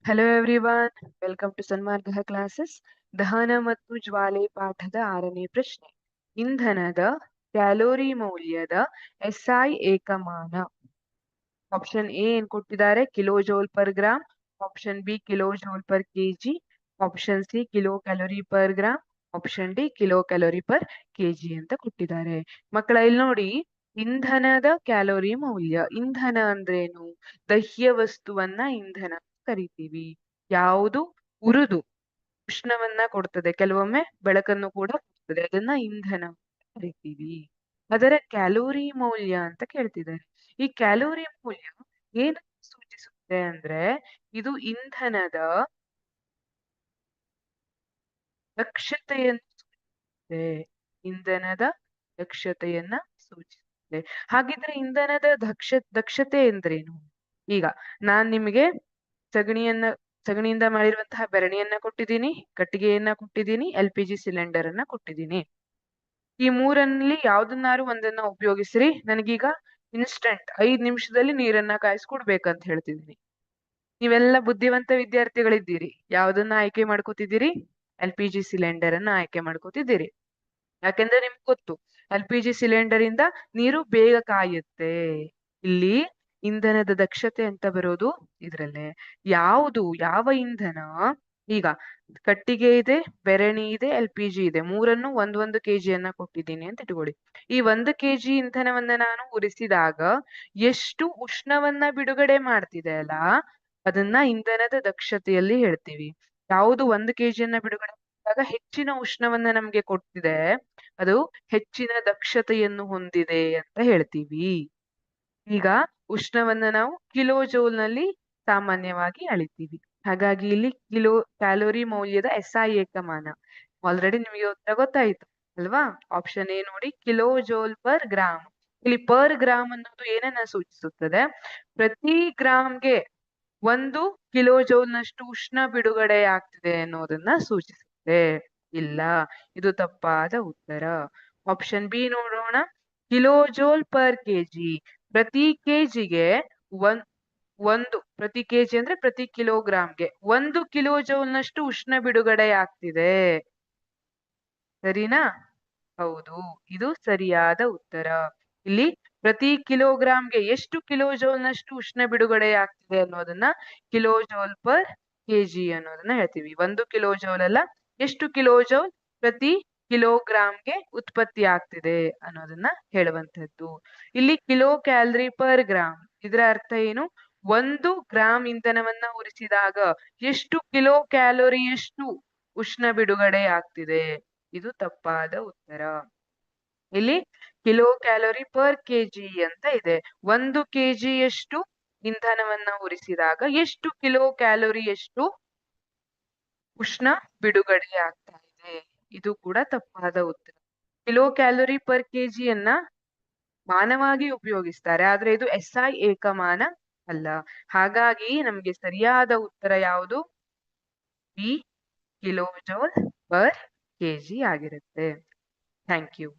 Hello everyone, welcome to Sanmarga classes. ದಹನ ಮತ್ತು ಜ್ವಾಲೆ ಪಾಠದ 6ನೇ ಪ್ರಶ್ನೆ. ಇಂಧನದ ಕ್ಯಾಲೋರಿ ಮೌಲ್ಯದ ಎಸ್ಐ ಏಕಮಾನ. ಆಪ್ಷನ್ ಎ ಏನ್ ಕೊಟ್ಟಿದ್ದಾರೆ, kilo joule per gram. Option B kilo joule per KG. Option C kilo calorie per gram. Option D kilo calorie per KG ಅಂತ ಕೊಟ್ಟಿದ್ದಾರೆ. ಮಕ್ಕಳ ಇಲ್ಲಿ ನೋಡಿ, ಇಂಧನದ ಕ್ಯಾಲೋರಿ ಮೌಲ್ಯ. ಇಂಧನ ಅಂದ್ರೇನು? ದಹ್ಯ ವಸ್ತುವನ್ನ ಇಂಧನ ಕರಿತೀವಿ. ಯಾವುದು ಉರಿದು ಉಷ್ಣವನ್ನ ಕೊಡ್ತದೆ, ಕೆಲವೊಮ್ಮೆ ಬೆಳಕನ್ನು ಕೂಡ ಕೊಡ್ತದೆ, ಅದನ್ನ ಇಂಧನ ಕರಿತೀವಿ. ಅದರ ಕ್ಯಾಲೋರಿ ಮೌಲ್ಯ ಅಂತ ಕೇಳ್ತಿದ್ದಾರೆ. ಈ ಕ್ಯಾಲೋರಿ ಮೌಲ್ಯ ಏನು ಸೂಚಿಸುತ್ತೆ ಅಂದ್ರೆ, ಇದು ಇಂಧನದ ದಕ್ಷತೆಯನ್ನು ಸೂಚಿಸುತ್ತೆ. ಇಂಧನದ ದಕ್ಷತೆಯನ್ನ ಸೂಚಿಸುತ್ತೆ. ಹಾಗಿದ್ರೆ ಇಂಧನದ ದಕ್ಷತೆ ಎಂದ್ರೇನು? ಈಗ ನಾನ್ ನಿಮಗೆ ಸಗಣಿಯಿಂದ ಮಾಡಿರುವಂತಹ ಬೆರಣಿಯನ್ನ ಕೊಟ್ಟಿದ್ದೀನಿ, ಕಟ್ಟಿಗೆಯನ್ನ ಕೊಟ್ಟಿದ್ದೀನಿ, LPG ಸಿಲಿಂಡರ್ ಅನ್ನ ಕೊಟ್ಟಿದ್ದೀನಿ. ಈ ಮೂರಲ್ಲಿ ಯಾವ್ದನ್ನಾರು ಒಂದನ್ನ ಉಪಯೋಗಿಸ್ರಿ. ನನಗೀಗ ಇನ್ಸ್ಟೆಂಟ್ 5 ನಿಮಿಷದಲ್ಲಿ ನೀರನ್ನ ಕಾಯಿಸ್ಕೊಡ್ಬೇಕಂತ ಹೇಳ್ತಿದ್ದೀನಿ. ನೀವೆಲ್ಲ ಬುದ್ಧಿವಂತ ವಿದ್ಯಾರ್ಥಿಗಳಿದ್ದೀರಿ. ಯಾವ್ದನ್ನ ಆಯ್ಕೆ ಮಾಡ್ಕೋತಿದ್ದೀರಿ? LPG ಸಿಲಿಂಡರ್ ಅನ್ನ ಆಯ್ಕೆ ಮಾಡ್ಕೋತಿದ್ದೀರಿ. ಯಾಕೆಂದ್ರೆ ನಿಮ್ಗೆ ಗೊತ್ತು, LPG ಸಿಲಿಂಡರ್ ಇಂದ ನೀರು ಬೇಗ ಕಾಯುತ್ತೆ. ಇಲ್ಲಿ ಇಂಧನದ ದಕ್ಷತೆ ಅಂತ ಬರೋದು ಇದ್ರಲ್ಲೇ. ಯಾವ ಇಂಧನ? ಈಗ ಕಟ್ಟಿಗೆ ಇದೆ, ಬೆರಣಿ ಇದೆ, LPG ಇದೆ. ಮೂರನ್ನು ಒಂದೊಂದು ಕೆಜಿಯನ್ನ ಕೊಟ್ಟಿದ್ದೀನಿ ಅಂತ ಇಟ್ಕೊಳ್ಳಿ. ಈ 1 ಕೆಜಿ ಇಂಧನವನ್ನ ನಾನು ಉರಿಸಿದಾಗ ಎಷ್ಟು ಉಷ್ಣವನ್ನ ಬಿಡುಗಡೆ ಮಾಡ್ತಿದೆ ಅಲ್ಲ, ಅದನ್ನ ಇಂಧನದ ದಕ್ಷತೆಯಲ್ಲಿ ಹೇಳ್ತೀವಿ. ಯಾವುದು 1 ಕೆಜಿಯನ್ನ ಬಿಡುಗಡೆ ಮಾಡಿದಾಗ ಹೆಚ್ಚಿನ ಉಷ್ಣವನ್ನ ನಮ್ಗೆ ಕೊಡ್ತಿದೆ, ಅದು ಹೆಚ್ಚಿನ ದಕ್ಷತೆಯನ್ನು ಹೊಂದಿದೆ ಅಂತ ಹೇಳ್ತೀವಿ. ಈಗ ಉಷ್ಣವನ್ನ ನಾವು ಕಿಲೋ ಜೌಲ್ ನಲ್ಲಿ ಸಾಮಾನ್ಯವಾಗಿ ಅಳಿತೀವಿ. ಹಾಗಾಗಿ ಇಲ್ಲಿ ಕಿಲೋ ಕ್ಯಾಲೋರಿ ಮೌಲ್ಯದ SI ಏಕಮಾನ. ಆಲ್ರೆಡಿ ನಿಮಗೆ ಉತ್ತರ ಗೊತ್ತಾಯ್ತು ಅಲ್ವಾ? ಆಪ್ಷನ್ ಎ ನೋಡಿ, ಕಿಲೋ ಜೌಲ್ ಪರ್ ಗ್ರಾಮ್. ಇಲ್ಲಿ ಪರ್ ಗ್ರಾಮ್ ಅನ್ನೋದು ಏನನ್ನ ಸೂಚಿಸುತ್ತದೆ? ಪ್ರತಿ ಗ್ರಾಮ್ಗೆ 1 ಕಿಲೋ ಜೌಲ್ನಷ್ಟು ಉಷ್ಣ ಬಿಡುಗಡೆ ಆಗ್ತಿದೆ ಅನ್ನೋದನ್ನ ಸೂಚಿಸುತ್ತೆ. ಇಲ್ಲ, ಇದು ತಪ್ಪಾದ ಉತ್ತರ. ಆಪ್ಷನ್ ಬಿ ನೋಡೋಣ, ಕಿಲೋ ಜೌಲ್ ಪರ್ ಕೆಜಿ. ಪ್ರತಿ ಕೆಜಿಗೆ ಪ್ರತಿ ಕೆಜಿ ಅಂದ್ರೆ ಪ್ರತಿ ಕಿಲೋಗ್ರಾಮ್ಗೆ 1 ಕಿಲೋ ಜೌಲ್ನಷ್ಟು ಉಷ್ಣ ಬಿಡುಗಡೆ ಆಗ್ತಿದೆ. ಸರಿನಾ? ಹೌದು, ಇದು ಸರಿಯಾದ ಉತ್ತರ. ಇಲ್ಲಿ ಪ್ರತಿ ಕಿಲೋಗ್ರಾಮ್ಗೆ ಎಷ್ಟು ಕಿಲೋ ಜೌಲ್ನಷ್ಟು ಉಷ್ಣ ಬಿಡುಗಡೆ ಆಗ್ತಿದೆ ಅನ್ನೋದನ್ನ ಕಿಲೋ ಜೌಲ್ ಪರ್ ಕೆಜಿ ಅನ್ನೋದನ್ನ ಹೇಳ್ತೀವಿ. 1 ಕಿಲೋ ಜೌಲ್ ಅಲ್ಲ, ಎಷ್ಟು ಕಿಲೋ ಜೌಲ್ ಪ್ರತಿ ಕಿಲೋಗ್ರಾಮ್ಗೆ ಉತ್ಪತ್ತಿ ಆಗ್ತಿದೆ ಅನ್ನೋದನ್ನ ಹೇಳುವಂತದ್ದು. ಇಲ್ಲಿ ಕಿಲೋ ಕ್ಯಾಲರಿ ಪರ್ ಗ್ರಾಮ್, ಇದರ ಅರ್ಥ ಏನು? 1 ಗ್ರಾಮ್ ಇಂಧನವನ್ನ ಉರಿಸಿದಾಗ ಎಷ್ಟು ಕಿಲೋ ಕ್ಯಾಲೋರಿಯಷ್ಟು ಉಷ್ಣ ಬಿಡುಗಡೆ ಆಗ್ತಿದೆ. ಇದು ತಪ್ಪಾದ ಉತ್ತರ. ಇಲ್ಲಿ ಕಿಲೋ ಕ್ಯಾಲೋರಿ ಪರ್ ಕೆಜಿ ಅಂತ ಇದೆ. 1 ಕೆಜಿಯಷ್ಟು ಇಂಧನವನ್ನ ಉರಿಸಿದಾಗ ಎಷ್ಟು ಕಿಲೋ ಕ್ಯಾಲೋರಿಯಷ್ಟು ಉಷ್ಣ ಬಿಡುಗಡೆ ಆಗ್ತಾ ಇದೆ. ಇದು ಕೂಡ ತಪ್ಪಾದ ಉತ್ತರ. ಕಿಲೋ ಕ್ಯಾಲೋರಿ ಪರ್ ಕೆಜಿಯನ್ನ ಮಾನವಾಗಿ ಉಪಯೋಗಿಸ್ತಾರೆ, ಆದ್ರೆ ಇದು SI ಏಕಮಾನ ಅಲ್ಲ. ಹಾಗಾಗಿ ನಮ್ಗೆ ಸರಿಯಾದ ಉತ್ತರ ಯಾವುದು? B, kilo joule per KG ಆಗಿರುತ್ತೆ. Thank you.